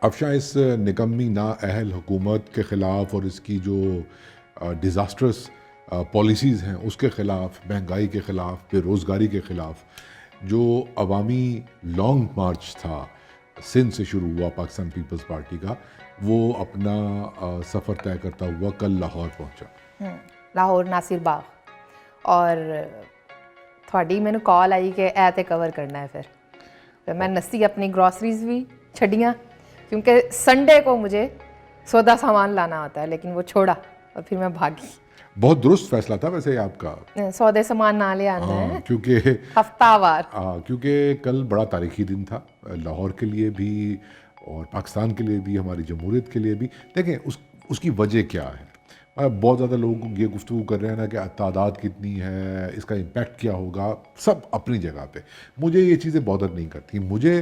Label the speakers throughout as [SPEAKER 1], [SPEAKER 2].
[SPEAKER 1] افشاں اس نکمی نااہل حکومت کے خلاف اور اس کی جو ڈیزاسٹرس پالیسیز ہیں اس کے خلاف، مہنگائی کے خلاف، بے روزگاری کے خلاف جو عوامی لانگ مارچ تھا سندھ سے شروع ہوا پاکستان پیپلز پارٹی کا، وہ اپنا سفر طے کرتا ہوا کل لاہور پہنچا۔
[SPEAKER 2] لاہور ناصر باغ، اور تھوڑی مینو کال آئی کہ اے تے کور کرنا ہے، پھر میں نسی اپنی گروسریز بھی چھڈیاں کیونکہ سنڈے کو مجھے سودا سامان لانا ہوتا ہے، لیکن وہ چھوڑا اور پھر میں بھاگی۔
[SPEAKER 1] بہت درست فیصلہ تھا ویسے آپ کا،
[SPEAKER 2] سودے سامان نہ لے آنا ہے
[SPEAKER 1] کیونکہ
[SPEAKER 2] ہفتہ وار،
[SPEAKER 1] کیونکہ کل بڑا تاریخی دن تھا لاہور کے لیے بھی اور پاکستان کے لیے بھی، ہماری جمہوریت کے لیے بھی۔ دیکھیں اس کی وجہ کیا ہے، بہت زیادہ لوگ یہ گفتگو کر رہے ہیں نا کہ تعداد کتنی ہے، اس کا امپیکٹ کیا ہوگا، سب اپنی جگہ پہ۔ مجھے یہ چیزیں بادر نہیں کرتی، مجھے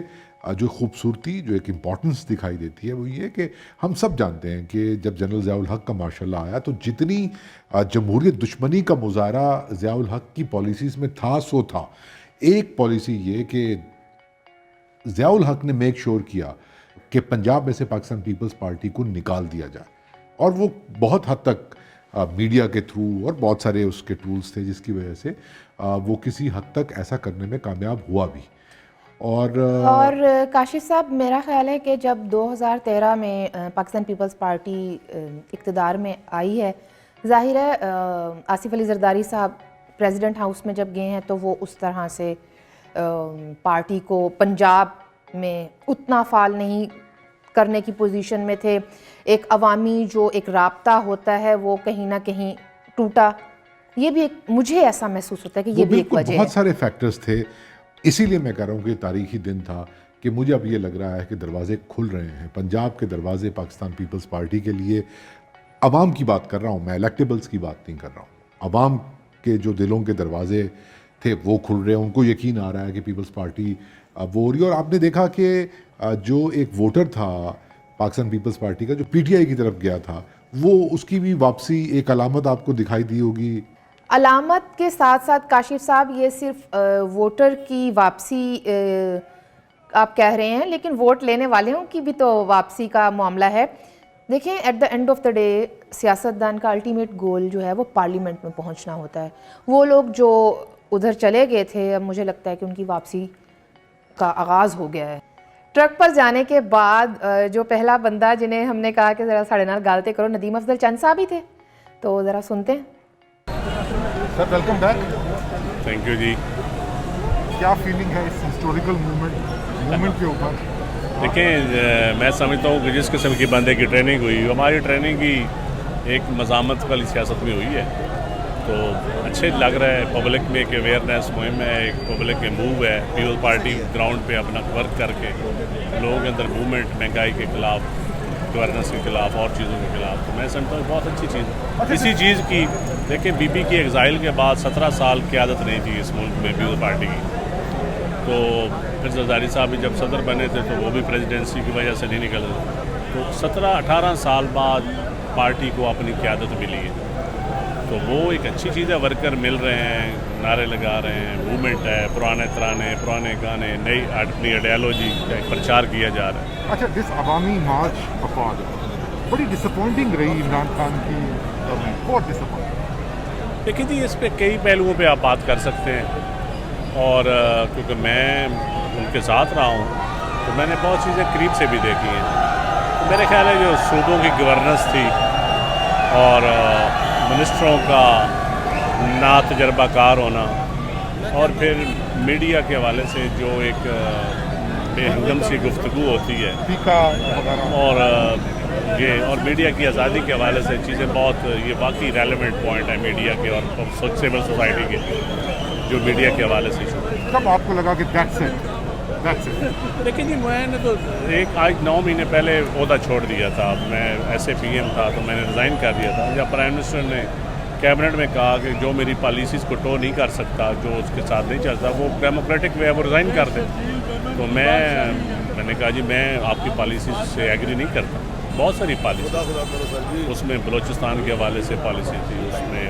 [SPEAKER 1] جو خوبصورتی، جو ایک امپورٹنس دکھائی دیتی ہے وہ یہ کہ ہم سب جانتے ہیں کہ جب جنرل ضیاء الحق کا مارشل لا آیا تو جتنی جمہوریت دشمنی کا مظاہرہ ضیاء الحق کی پالیسیز میں تھا سو تھا۔ ایک پالیسی یہ کہ ضیاء الحق نے میک شور کیا کہ پنجاب میں سے پاکستان پیپلز پارٹی کو نکال دیا جائے، اور وہ بہت حد تک میڈیا کے تھرو اور بہت سارے اس کے ٹولز تھے جس کی وجہ سے وہ کسی حد تک ایسا کرنے میں کامیاب ہوا بھی۔ اور
[SPEAKER 2] کاشف صاحب، میرا خیال ہے کہ جب 2013 میں پاکستان پیپلز پارٹی اقتدار میں آئی ہے، ظاہر ہے آصف علی زرداری صاحب پریزیڈنٹ ہاؤس میں جب گئے ہیں تو وہ اس طرح سے پارٹی کو پنجاب میں اتنا فعال نہیں کرنے کی پوزیشن میں تھے۔ ایک عوامی جو ایک رابطہ ہوتا ہے وہ کہیں نہ کہیں ٹوٹا، یہ بھی ایک مجھے ایسا محسوس ہوتا ہے کہ یہ بھی ایک وجہ ہے۔
[SPEAKER 1] بہت سارے فیکٹرز تھے، اسی لیے میں کہہ رہا ہوں کہ تاریخی دن تھا کہ مجھے اب یہ لگ رہا ہے کہ دروازے کھل رہے ہیں، پنجاب کے دروازے پاکستان پیپلز پارٹی کے لیے۔ عوام کی بات کر رہا ہوں میں، الیکٹیبلز کی بات نہیں کر رہا ہوں۔ عوام کے جو دلوں کے دروازے تھے وہ کھل رہے ہیں، ان کو یقین آ رہا ہے کہ پیپلز پارٹی وہ ہو رہی ہے۔ اور آپ نے دیکھا کہ جو ایک ووٹر تھا پاکستان پیپلز پارٹی کا جو پی ٹی آئی کی طرف گیا تھا، وہ اس کی بھی واپسی ایک علامت آپ کو دکھائی دی ہوگی۔
[SPEAKER 2] علامت کے ساتھ ساتھ کاشف صاحب یہ صرف ووٹر کی واپسی آپ کہہ رہے ہیں، لیکن ووٹ لینے والوں کی بھی تو واپسی کا معاملہ ہے۔ دیکھیں، at the end of the day سیاستدان کا الٹیمیٹ گول جو ہے وہ پارلیمنٹ میں پہنچنا ہوتا ہے۔ وہ لوگ جو ادھر چلے گئے تھے، اب مجھے لگتا ہے کہ ان کی واپسی کا آغاز ہو گیا ہے۔ ٹرک پر جانے کے بعد جو پہلا بندہ جنہیں ہم نے کہا کہ ذرا ساڑھے نال گالتے کرو، ندیم افضل چند صاحب ہی تھے، تو ذرا سنتے ہیں۔
[SPEAKER 3] Sir welcome back.
[SPEAKER 4] Thank you جی۔
[SPEAKER 3] کیا فیلنگ ہے اس ہسٹوریکل مومنٹ کے اوپر؟
[SPEAKER 4] دیکھیں، میں سمجھتا ہوں کہ جس قسم کی بندے کی ٹریننگ ہوئی، ہماری ٹریننگ بھی ایک مزاحمت والی سیاست میں ہوئی ہے، تو اچھے لگ رہا ہے۔ پبلک میں ایک اویئرنیس مہم ہے، ایک پبلک کے موو ہے، پیپلز پارٹی گراؤنڈ پہ اپنا ورک کر کے لوگوں کے اندر موومنٹ، مہنگائی کے خلاف، گورننس کے خلاف اور چیزوں کے خلاف، تو میں سمجھتا ہوں بہت اچھی چیز ہے۔ اسی چیز کی دیکھیں، بی بی کی ایگزائل کے بعد 17 سال قیادت نہیں تھی اس ملک میں پیپلز پارٹی کی، تو پھر زرداری صاحب بھی جب صدر بنے تھے تو وہ بھی پریزیڈنسی کی وجہ سے نہیں نکل رہے، تو 17-18 سال بعد پارٹی کو اپنی قیادت ملی ہے، تو وہ ایک اچھی چیز ہے۔ ورکر مل رہے ہیں، نعرے لگا رہے ہیں، موومنٹ ہے، پرانے ترانے، پرانے گانے، نئی اپنی آئیڈیالوجی کا پرچار کیا جا رہا ہے۔
[SPEAKER 3] اچھا، جس عوامی مارچ افواج بڑی ڈسپوائنٹنگ رہی عمران خان کی گورنمنٹ، بہت ڈسپوائنٹنگ۔
[SPEAKER 4] دیکھیں جی، اس پہ کئی پہلوؤں پہ آپ بات کر سکتے ہیں، اور کیونکہ میں ان کے ساتھ رہا ہوں تو میں نے بہت چیزیں قریب سے بھی دیکھی ہیں۔ تو میرے خیال ہے جو صوبوں کی گورننس تھی اور منسٹروں کا نا تجربہ کار ہونا، اور پھر میڈیا کے حوالے سے جو ایک بے ہنگم سی گفتگو ہوتی ہے، اور میڈیا کی آزادی کے حوالے سے چیزیں بہت، یہ واقعی ریلیونٹ پوائنٹ ہے میڈیا کے اور سول سوسائٹی کے، جو میڈیا کے حوالے سے
[SPEAKER 3] کب آپ کو لگا کہ دیٹس اٹ؟
[SPEAKER 4] لیکن جی، میں نے تو آج 9 مہینے پہلے عہدہ چھوڑ دیا تھا۔ میں ایسے پی ایم تھا تو میں نے ریزائن کر دیا تھا، جب پرائم منسٹر نے کیبنٹ میں کہا کہ جو میری پالیسیز کو ٹو نہیں کر سکتا، جو اس کے ساتھ نہیں چلتا، وہ ڈیموکریٹک وے وہ ریزائن کر دے، تو میں نے کہا جی میں آپ کی پالیسیز سے ایگری نہیں کرتا۔ بہت ساری پالیسی، اس میں بلوچستان کے حوالے سے پالیسی تھی، اس میں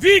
[SPEAKER 5] 20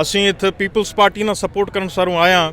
[SPEAKER 5] ਅਸੀਂ ਇੱਥੇ ਪੀਪਲਸ ਪਾਰਟੀ ਨਾਲ ਸਪੋਰਟ ਕਰਨ ਸਾਰੂ ਆਇਆ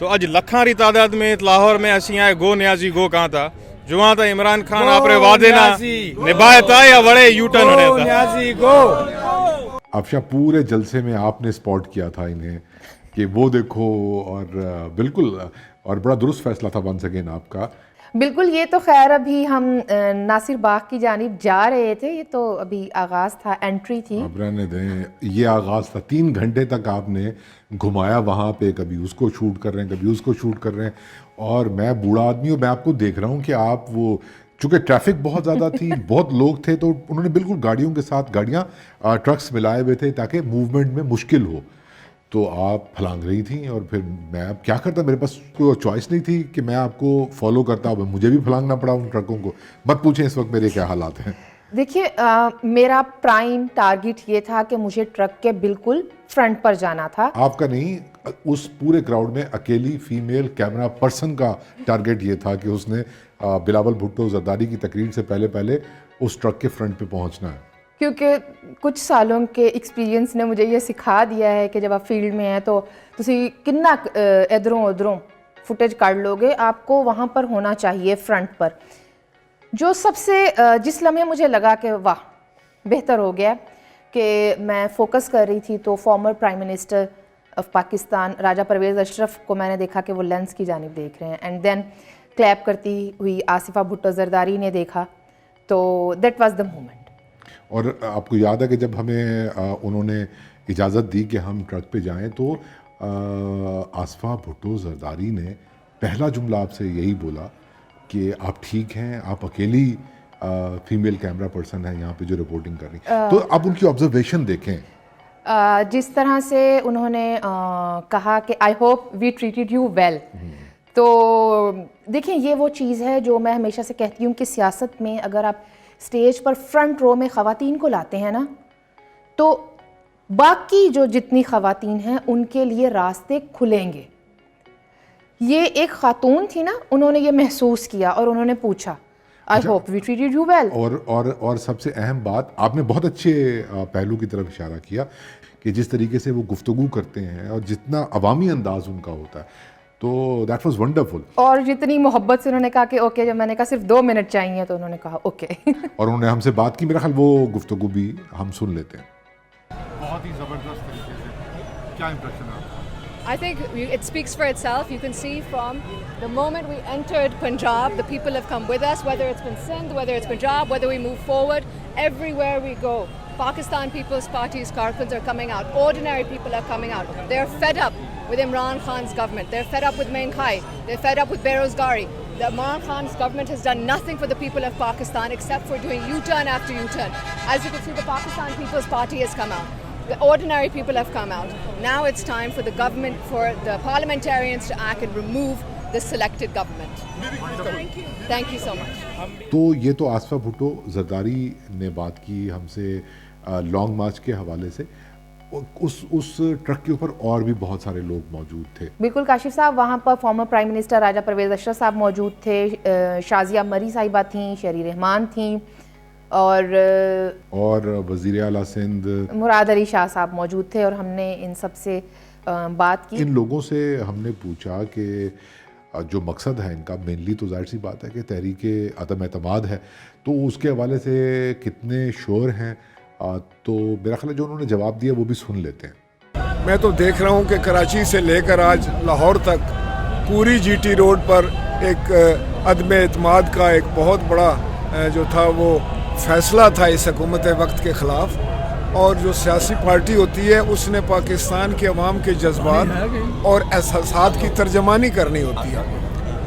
[SPEAKER 6] تو اج لکھاں ری تعداد میں لاہور میں اسی آئے گو نیازی گو کہاں تھا جوہاں تا عمران خان اپنے وعدے نہ نبھائے تھا یا بڑے یو ٹرن ہونے تھا
[SPEAKER 7] نیازی گو.
[SPEAKER 1] افشا پورے جلسے میں آپ نے سپورٹ کیا تھا انہیں کہ وہ دیکھو، اور بالکل اور بڑا درست فیصلہ تھا ونس اگین آپ کا.
[SPEAKER 2] بالکل. یہ تو خیر ابھی ہم ناصر باغ کی جانب جا رہے تھے، یہ تو ابھی آغاز تھا، انٹری تھی.
[SPEAKER 1] اب رہنے دیں، یہ آغاز تھا. 3 گھنٹے تک آپ نے گھمایا وہاں پہ، کبھی اس کو شوٹ کر رہے ہیں کبھی اس کو شوٹ کر رہے ہیں. اور میں بوڑھا آدمی ہوں، میں آپ کو دیکھ رہا ہوں کہ آپ وہ، چونکہ ٹریفک بہت زیادہ تھی، بہت لوگ تھے، تو انہوں نے بالکل گاڑیوں کے ساتھ گاڑیاں ٹرکس ملائے ہوئے تھے تاکہ موومنٹ میں مشکل ہو. تو آپ پھلانگ رہی تھیں، اور پھر میں اب کیا کرتا، میرے پاس کوئی چوائس نہیں تھی کہ میں آپ کو فالو کرتا. مجھے بھی پھلانگنا پڑا ان ٹرکوں کو. مت پوچھیں اس وقت میرے کیا حالات ہیں.
[SPEAKER 2] دیکھیے میرا پرائم ٹارگٹ یہ تھا کہ مجھے ٹرک کے بالکل فرنٹ پر جانا تھا.
[SPEAKER 1] آپ کا نہیں، اس پورے کراؤڈ میں اکیلی فیمیل کیمرہ پرسن کا ٹارگٹ یہ تھا کہ اس نے بلاول بھٹو زرداری کی تقریر سے پہلے اس ٹرک کے فرنٹ پہ پہنچنا ہے.
[SPEAKER 2] کیونکہ کچھ سالوں کے ایکسپیرینس نے مجھے یہ سکھا دیا ہے کہ جب آپ فیلڈ میں ہیں تو تسی کنا ادھروں ادھروں فوٹیج کاٹ لو گے، آپ کو وہاں پر ہونا چاہیے فرنٹ پر. جو سب سے جس لمحے مجھے لگا کہ واہ بہتر ہو گیا کہ میں فوکس کر رہی تھی، تو former prime minister of Pakistan Raja Pervez Ashraf کو میں نے دیکھا کہ وہ لینس کی جانب دیکھ رہے ہیں، اینڈ دین کلیپ کرتی ہوئی آصفہ بھٹو زرداری نے دیکھا. تو دیٹ واز دا مومنٹ.
[SPEAKER 1] اور آپ کو یاد ہے کہ جب ہمیں انہوں نے اجازت دی کہ ہم ٹرک پہ جائیں، تو آصفہ بھٹو زرداری نے پہلا جملہ آپ سے یہی بولا کہ آپ ٹھیک ہیں، آپ اکیلی فیمیل کیمرہ پرسن ہیں یہاں پہ جو رپورٹنگ کر رہی. تو آپ ان کی آبزرویشن دیکھیں
[SPEAKER 2] جس طرح سے انہوں نے کہا کہ I hope we treated you well. تو دیکھیں یہ وہ چیز ہے جو میں ہمیشہ سے کہتی ہوں کہ سیاست میں اگر آپ اسٹیج پر فرنٹ رو میں خواتین کو لاتے ہیں نا، تو باقی جو جتنی خواتین ہیں ان کے لیے راستے کھلیں گے. یہ ایک خاتون تھی نا، انہوں نے یہ محسوس کیا اور انہوں نے پوچھا I hope we treated you well.
[SPEAKER 1] اور سب سے اہم بات، آپ نے بہت اچھے پہلو کی طرف اشارہ کیا کہ جس طریقے سے وہ گفتگو کرتے ہیں اور جتنا عوامی انداز ان کا ہوتا ہے، تو دیٹ واز ونڈرفل.
[SPEAKER 2] اور جتنی محبت سے انہوں نے کہا کہ اوکے، جب میں نے کہا صرف 2 منٹ چاہیے تو انہوں نے کہا اوکے.
[SPEAKER 1] اور انہوں نے ہم سے بات کی، میرا خیال وہ گفتگو بھی ہم سن لیتے ہیں.
[SPEAKER 3] بہت ہی زبردست طریقے سے. کیا امپریشن ہے آپ کا؟
[SPEAKER 8] I think it speaks for itself. You can see from the moment we entered Punjab, the people have come with us, whether it's been Sindh, whether it's Punjab, whether we move forward, everywhere we go. Pakistan People's Party's Karkans are coming out. Ordinary people are coming out. They're fed up with Imran Khan's government. They're fed up with Menghai. They're fed up with Berozgari. The Imran Khan's government has done nothing for the people of Pakistan except for doing U-turn after U-turn. As you can see, the Pakistan People's Party has come out. The ordinary people have come out. Now it's time for the government, for the parliamentarians to act and remove the selected government. Thank you so much.
[SPEAKER 1] تو یہ تو آصفہ بھٹو زرداری نے بات کی ہم سے long march کے حوالے سے. اس ٹرک کے اوپر اور بھی بہت سارے لوگ موجود تھے.
[SPEAKER 2] بالکل کاشف صاحب، وہاں پر فارمر پرائم منسٹر راجہ پرویز اشرف صاحب موجود تھے، شازیہ مری صاحبہ تھیں، شہری رحمان تھیں، اور
[SPEAKER 1] وزیر اعلیٰ سندھ
[SPEAKER 2] مراد علی شاہ صاحب موجود تھے. اور ہم نے ان سب سے بات کی.
[SPEAKER 1] ان لوگوں سے ہم نے پوچھا کہ جو مقصد ہے ان کا، مینلی تو ظاہر سی بات ہے کہ تحریک عدم اعتماد ہے، تو اس کے حوالے سے کتنے شور ہیں. تو میرا خیال ہے جو انہوں نے جواب دیا وہ بھی سن لیتے ہیں.
[SPEAKER 9] میں تو دیکھ رہا ہوں کہ کراچی سے لے کر آج لاہور تک پوری جی ٹی روڈ پر ایک عدم اعتماد کا ایک بہت بڑا جو تھا وہ فیصلہ تھا اس حکومت وقت کے خلاف. اور جو سیاسی پارٹی ہوتی ہے اس نے پاکستان کے عوام کے جذبات اور احساسات کی ترجمانی کرنی ہوتی ہے.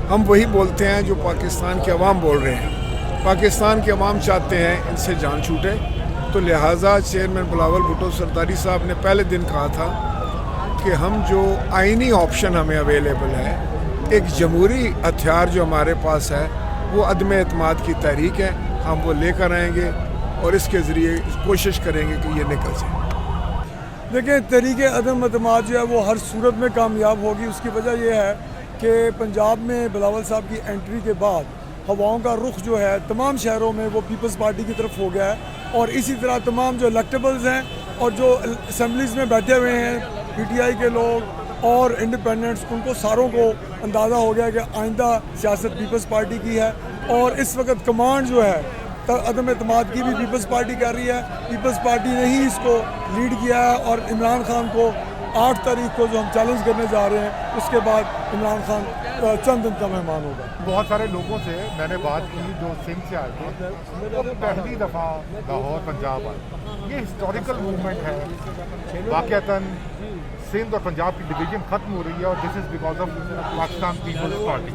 [SPEAKER 9] ہم وہی بولتے ہیں جو پاکستان کے عوام بول رہے ہیں. پاکستان کے عوام چاہتے ہیں ان سے جان چھوٹے. تو لہٰذا چیئرمین بلاول بھٹو زرداری صاحب نے پہلے دن کہا تھا کہ ہم جو آئینی آپشن ہمیں اویلیبل ہے، ایک جمہوری ہتھیار جو ہمارے پاس ہے وہ عدم اعتماد کی تحریک ہے، ہم وہ لے کر آئیں گے اور اس کے ذریعے کوشش کریں گے کہ یہ نکل جائے.
[SPEAKER 10] دیکھیں، تحریک عدم اعتماد جو ہے وہ ہر صورت میں کامیاب ہوگی. اس کی وجہ یہ ہے کہ پنجاب میں بلاول صاحب کی انٹری کے بعد ہواؤں کا رخ جو ہے تمام شہروں میں وہ پیپلز پارٹی کی طرف ہو گیا ہے. اور اسی طرح تمام جو الیکٹیبلز ہیں اور جو اسمبلیز میں بیٹھے ہوئے ہیں، پی ٹی آئی کے لوگ، اور انڈیپینڈنٹس ان کو ساروں کو اندازہ ہو گیا کہ آئندہ سیاست پیپلز پارٹی کی ہے، اور اس وقت کمانڈ جو ہے عدم اعتماد کی بھی پیپلز پارٹی کر رہی ہے. پیپلز پارٹی نے ہی اس کو لیڈ کیا ہے، اور عمران خان کو 8 تاریخ کو جو ہم چیلنج کرنے جا رہے ہیں اس کے بعد عمران خان چند دن کا مہمان ہوگا.
[SPEAKER 3] بہت سارے لوگوں سے میں نے بات کی جو سندھ سے آئے تھے، وہ پہلی دفعہ لاہور پنجاب آئے. یہ ہسٹوریکل موومنٹ ہے. واقعتاً سندھ اور پنجاب کی ڈویژن ختم ہو رہی ہے، اور this is because of Pakistan Peoples Party.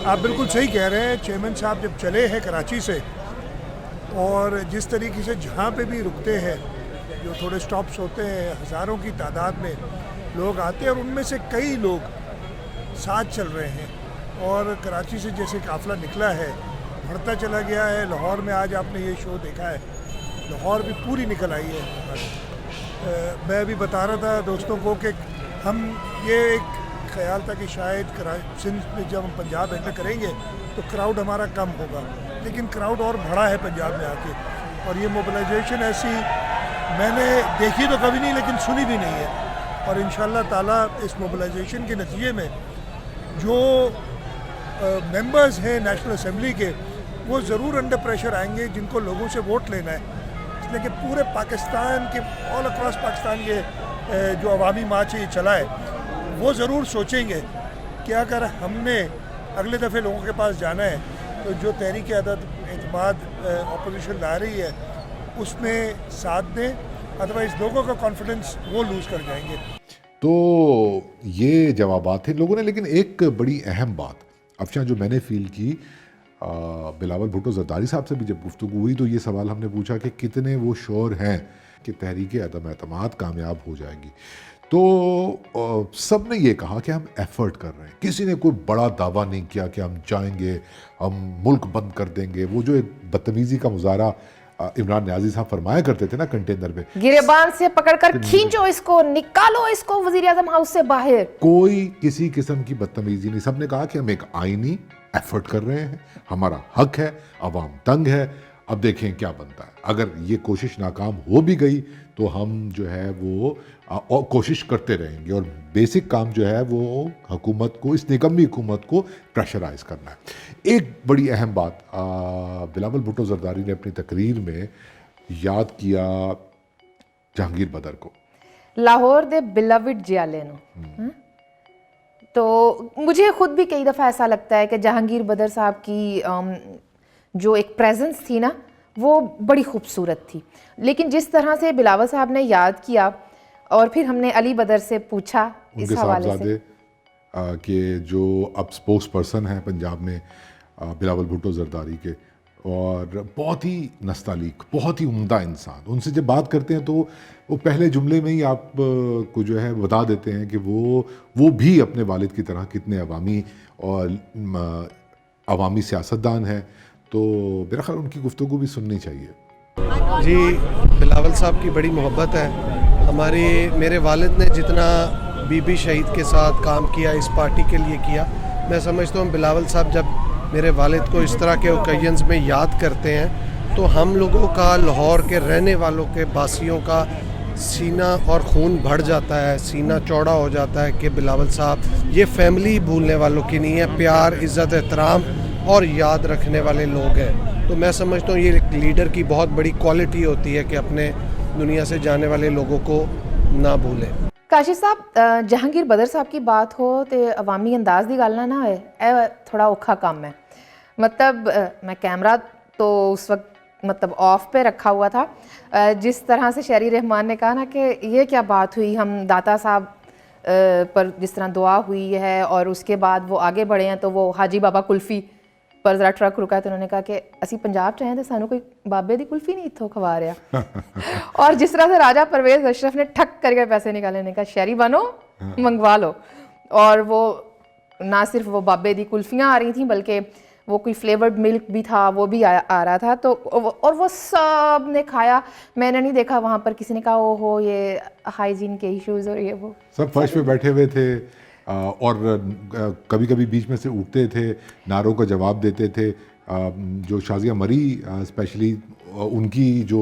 [SPEAKER 9] آپ بالکل صحیح کہہ رہے ہیں. چیئرمین صاحب جب چلے ہیں کراچی سے، اور جس طریقے سے جہاں پہ بھی رکتے ہیں، جو تھوڑے سٹاپس ہوتے ہیں، ہزاروں کی تعداد میں لوگ آتے ہیں، اور ان میں سے کئی لوگ ساتھ چل رہے ہیں. اور کراچی سے جیسے قافلہ نکلا ہے بڑھتا چلا گیا ہے. لاہور میں آج آپ نے یہ شو دیکھا ہے، لاہور بھی پوری نکل آئی ہے. میں ابھی بتا رہا تھا دوستوں کو کہ ہم یہ ایک خیال تھا کہ شاید سندھ میں جب ہم پنجاب انٹر کریں گے تو کراؤڈ ہمارا کم ہوگا، لیکن کراؤڈ اور بڑھا ہے پنجاب میں آ کے. اور یہ موبلائزیشن ایسی میں نے دیکھی تو کبھی نہیں، لیکن سنی بھی نہیں ہے. اور انشاءاللہ تعالیٰ اس موبلائزیشن کے نتیجے میں جو ممبرز ہیں نیشنل اسمبلی کے، وہ ضرور انڈر پریشر آئیں گے، جن کو لوگوں سے ووٹ لینا ہے. اس لیے کہ پورے پاکستان کے آل اکراس پاکستان کے جو عوامی مارچ یہ چلا ہے، وہ ضرور سوچیں گے کہ اگر ہم نے اگلے دفعے لوگوں کے پاس جانا ہے تو جو تحریک عدم اعتماد اپوزیشن لا رہی ہے اس میں ساتھ دیں، ادروائز لوگوں کا کانفیڈنس وہ لوز کر جائیں گے.
[SPEAKER 1] تو یہ جوابات تھے لوگوں نے. لیکن ایک بڑی اہم بات افشاں جو میں نے فیل کی، بلاول بھٹو زرداری صاحب سے بھی جب گفتگو ہوئی تو یہ سوال ہم نے پوچھا کہ کتنے وہ شور ہیں کہ تحریک عدم اعتماد کامیاب ہو جائے گی. تو سب نے یہ کہا کہ ہم ایفرٹ کر رہے ہیں. کسی نے کوئی بڑا دعویٰ نہیں کیا کہ ہم جائیں گے، ہم ملک بند کر دیں گے. وہ جو ایک بدتمیزی کا مظاہرہ عمران نیازی صاحب فرمایا کرتے تھے نا کنٹینر پہ،
[SPEAKER 2] گریبان سے پکڑ کر کھینچو اس کو، نکالو اس کو وزیر اعظم ہاؤس سے باہر،
[SPEAKER 1] کوئی کسی قسم کی بدتمیزی نہیں. سب نے کہا کہ ہم ایک آئینی ایفرٹ کر رہے ہیں، ہمارا حق ہے، عوام تنگ ہے، اب دیکھیں کیا بنتا ہے. اگر یہ کوشش ناکام ہو بھی گئی تو ہم جو ہے وہ کوشش کرتے رہیں گے. اور بیسک کام جو ہے وہ حکومت کو، اس نکمی حکومت کو پریشرائز کرنا ہے. ایک بڑی اہم بات بلاول بھٹو زرداری نے اپنی تقریر میں یاد کیا جہانگیر بدر کو.
[SPEAKER 2] لاہور دے بلاوڈ جیالے نو. تو مجھے خود بھی کئی دفعہ ایسا لگتا ہے کہ جہانگیر بدر صاحب کی جو ایک پریزنس تھی نا وہ بڑی خوبصورت تھی. لیکن جس طرح سے بلاول صاحب نے یاد کیا، اور پھر ہم نے علی بدر سے پوچھا اس حوالے سے
[SPEAKER 1] کہ جو اب سپوکس پرسن ہیں پنجاب میں بلاول بھٹو زرداری کے، اور بہت ہی نستعلیق، بہت ہی عمدہ انسان. ان سے جب بات کرتے ہیں تو وہ پہلے جملے میں ہی آپ کو جو ہے بتا دیتے ہیں کہ وہ بھی اپنے والد کی طرح کتنے عوامی اور عوامی سیاستدان ہیں. تو میرا خیال ان کی گفتگو بھی سننی چاہیے.
[SPEAKER 11] جی بلاول صاحب کی بڑی محبت ہے. میرے والد نے جتنا بی بی شہید کے ساتھ کام کیا اس پارٹی کے لیے کیا، میں سمجھتا ہوں بلاول صاحب جب میرے والد کو اس طرح کے اوکیزنز میں یاد کرتے ہیں تو ہم لوگوں کا، لاہور کے رہنے والوں کے، باسیوں کا سینہ اور خون بڑھ جاتا ہے، سینہ چوڑا ہو جاتا ہے کہ بلاول صاحب یہ فیملی بھولنے والوں کی نہیں ہے، پیار، عزت، احترام اور یاد رکھنے والے لوگ ہیں. تو میں سمجھتا ہوں یہ ایک لیڈر کی بہت بڑی کوالٹی ہوتی ہے کہ اپنے دنیا سے جانے والے لوگوں کو نہ بھولیں.
[SPEAKER 2] کاشف صاحب، جہانگیر بدر صاحب کی بات ہو تو عوامی انداز دی گل نہ ہوئے، اے تھوڑا اوکھا کام ہے. مطلب میں کیمرہ تو اس وقت مطلب آف پہ رکھا ہوا تھا. جس طرح سے شہری رحمان نے کہا نا کہ یہ کیا بات ہوئی، ہم داتا صاحب پر جس طرح دعا ہوئی ہے اور اس کے بعد وہ آگے بڑھے ہیں تو وہ حاجی بابا کلفی پر ذرا ٹرک رکا تو انہوں نے کہا کہ اسی پنجاب چاہیں تو سانو کوئی بابے دی کلفی نہیں اتھوں کھوا رہا. اور جس طرح سے راجہ پرویز اشرف نے ٹھک کر کے پیسے نکالے، نے کہا شہری بنو منگوا لو. اور وہ نہ صرف وہ بابے دی کلفیاں آ رہی تھیں بلکہ وہ کوئی فلیورڈ ملک بھی تھا وہ بھی آ رہا تھا. تو اور وہ سب نے کھایا. میں نے نہیں دیکھا وہاں پر کسی نے کہا او ہو یہ ہائیجین کے ایشوز اور یہ وہ.
[SPEAKER 1] سب فرش پہ بیٹھے ہوئے تھے اور کبھی کبھی بیچ میں سے اٹھتے تھے، نعروں کا جواب دیتے تھے. جو شازیہ مری اسپیشلی ان کی جو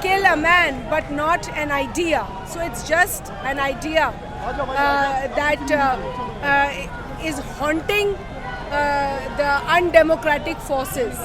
[SPEAKER 12] kill a man but not an idea, so it's just an idea that is haunting the undemocratic forces.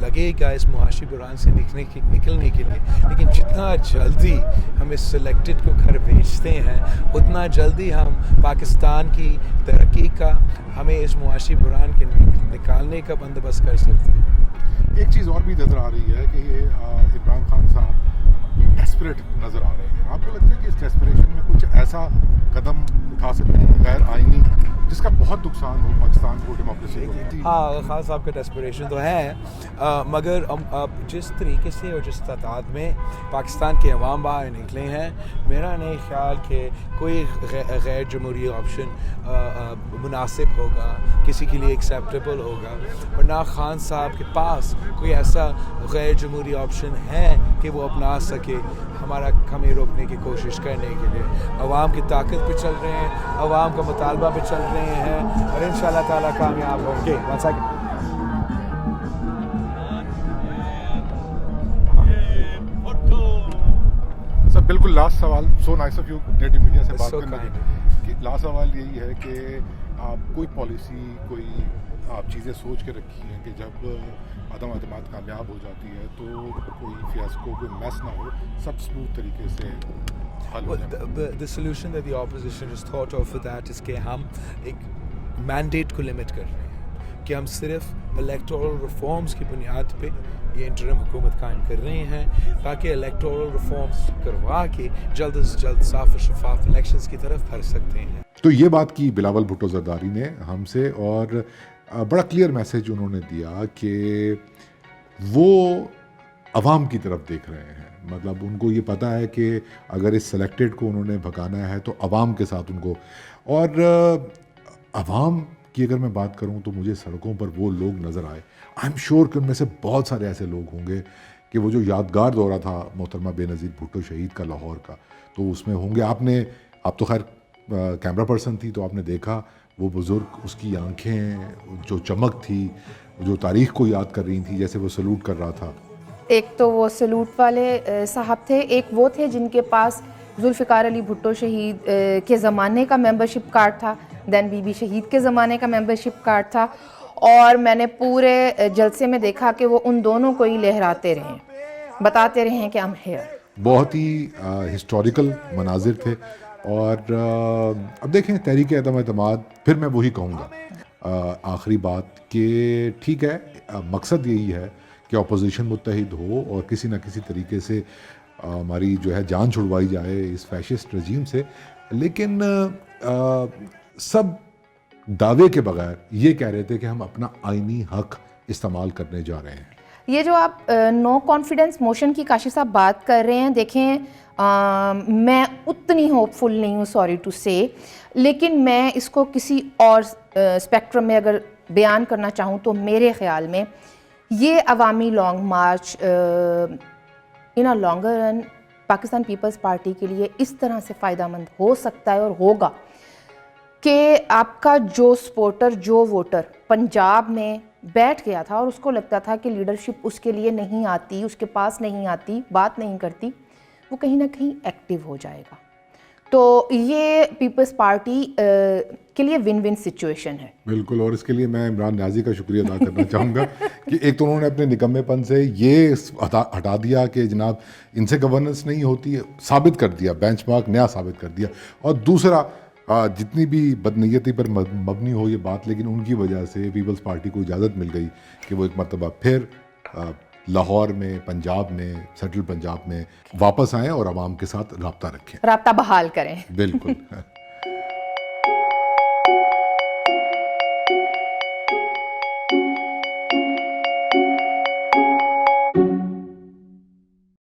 [SPEAKER 13] لگے گا اس معاشی بحران سے نکلنے کے لیے، لیکن جتنا جلدی ہم اس سلیکٹڈ کو گھر بھیجتے ہیں اتنا جلدی ہم پاکستان کی ترقی کا، ہمیں اس معاشی بحران کے نکالنے کا بندوبست کر سکتے ہیں۔
[SPEAKER 3] ایک چیز اور بھی نظر آ رہی ہے کہ یہ عمران خان صاحب ڈیسپریٹ نظر آ رہے ہیں، آپ کو لگتا ہے کہ اس ڈیسپریشن میں کچھ ایسا قدم اٹھا سکتے ہیں غیر آئینی جس کا بہت نقصان ہو پاکستان کو، ڈیموکریسی کو؟
[SPEAKER 13] ہاں، خان صاحب کا ڈیسپریشن تو ہے، مگر جس طریقے سے اور جس تعداد میں پاکستان کے عوام باہر نکلے ہیں، میرا نہیں خیال کہ کوئی غیر جمہوری آپشن مناسب ہوگا، کسی کے لیے ایکسیپٹیبل ہوگا، اور نہ خان صاحب کے پاس کوئی ایسا غیر جمہوری آپشن ہے کہ وہ اپنا سکے ہمیں روکنے کی کوشش کرنے کے لیے۔ عوام کی طاقت پہ چل رہے ہیں، عوام کا مطالبہ پہ چل رہے ہیں، اور انشاءاللہ تعالیٰ کامیاب ہوں گے۔
[SPEAKER 3] سر بالکل لاسٹ سوال، so nice of you NATO media سے بات کرنے کے، لاسٹ سوال یہی ہے کہ آپ کوئی پالیسی، کوئی آپ چیزیں سوچ کے رکھی ہیں کہ جب عدم اعتماد کامیاب ہو جاتی ہے تو کوئی فیاسکو، کوئی میس نہ ہو، سب اسموتھ طریقے سے حل ہو جائے؟
[SPEAKER 13] The solution that the opposition has thought of for that is کہ ہم ایک مینڈیٹ کو لمٹ کر رہے ہیں کہ ہم صرف الیکٹورل ریفارمز کی بنیاد پہ یہ انٹرم حکومت قائم کر رہے ہیں، تاکہ الیکٹورل ریفارمز کروا کے جلد از جلد صاف و شفاف الیکشنز کی طرف بڑھ سکتے ہیں۔
[SPEAKER 1] تو یہ بات کی بلاول بھٹو زرداری نے ہم سے، اور بڑا کلیئر میسیج انہوں نے دیا کہ وہ عوام کی طرف دیکھ رہے ہیں، مطلب ان کو یہ پتہ ہے کہ اگر اس سلیکٹڈ کو انہوں نے بھگانا ہے تو عوام کے ساتھ ان کو، اور عوام کی اگر میں بات کروں تو مجھے سڑکوں پر وہ لوگ نظر آئے، آئی ایم شیور کہ ان میں سے بہت سارے ایسے لوگ ہوں گے کہ وہ جو یادگار دورہ تھا محترمہ بے نظیر بھٹو شہید کا لاہور کا، تو اس میں ہوں گے۔ آپ تو خیر کیمرہ پرسن تھی تو آپ نے دیکھا وہ بزرگ، اس کی آنکھیں جو چمک تھی، جو تاریخ کو یاد کر رہی تھی، جیسے وہ سلوٹ کر رہا تھا۔
[SPEAKER 2] ایک تو وہ سلوٹ والے صاحب تھے، ایک وہ تھے جن کے پاس ذوالفقار علی بھٹو شہید کے زمانے کا ممبرشپ کارڈ تھا، دین بی بی شہید کے زمانے کا ممبرشپ کارڈ تھا، اور میں نے پورے جلسے میں دیکھا کہ وہ ان دونوں کو ہی لہراتے رہے، بتاتے رہے کہ ہم ہیئر۔
[SPEAKER 1] بہت ہی ہسٹوریکل مناظر تھے، اور اب دیکھیں تحریک عدم اعتماد، پھر میں وہی کہوں گا آخری بات کہ ٹھیک ہے، مقصد یہی ہے کہ اپوزیشن متحد ہو اور کسی نہ کسی طریقے سے ہماری جو ہے جان چھڑوائی جائے اس فیشسٹ رجیم سے، لیکن سب دعوے کے بغیر یہ کہہ رہے تھے کہ ہم اپنا آئینی حق استعمال کرنے جا رہے ہیں۔
[SPEAKER 2] یہ جو آپ نو کانفیڈنس موشن کی کاشف صاحب بات کر رہے ہیں، دیکھیں میں اتنی ہوپ فل نہیں ہوں، سوری ٹو سے، لیکن میں اس کو کسی اور اسپیکٹرم میں اگر بیان کرنا چاہوں تو میرے خیال میں یہ عوامی long march in a longer run Pakistan Peoples Party کے لیے اس طرح سے فائدہ مند ہو سکتا ہے اور ہوگا کہ آپ کا جو سپورٹر، جو ووٹر پنجاب میں بیٹھ گیا تھا اور اس کو لگتا تھا کہ لیڈرشپ اس کے لیے نہیں آتی، اس کے پاس نہیں آتی، بات نہیں کرتی، وہ کہیں نہ کہیں ایکٹیو ہو جائے گا۔ تو یہ پیپلز پارٹی کے لیے ون ون سچویشن ہے۔
[SPEAKER 1] بالکل، اور اس کے لیے میں عمران نیازی کا شکریہ ادا کرنا چاہوں گا کہ ایک تو انہوں نے اپنے نکمے پن سے یہ ہٹا دیا کہ جناب ان سے گورننس نہیں ہوتی، ثابت کر دیا، بینچ مارک نیا ثابت کر دیا، اور دوسرا جتنی بھی بدنیتی پر مبنی ہو یہ بات، لیکن ان کی وجہ سے پیپلز پارٹی کو اجازت مل گئی کہ وہ ایک مرتبہ پھر لاہور میں، پنجاب میں، سینٹرل پنجاب میں واپس آئیں اور عوام کے ساتھ رابطہ رکھیں،
[SPEAKER 2] رابطہ بحال کریں۔
[SPEAKER 1] بالکل۔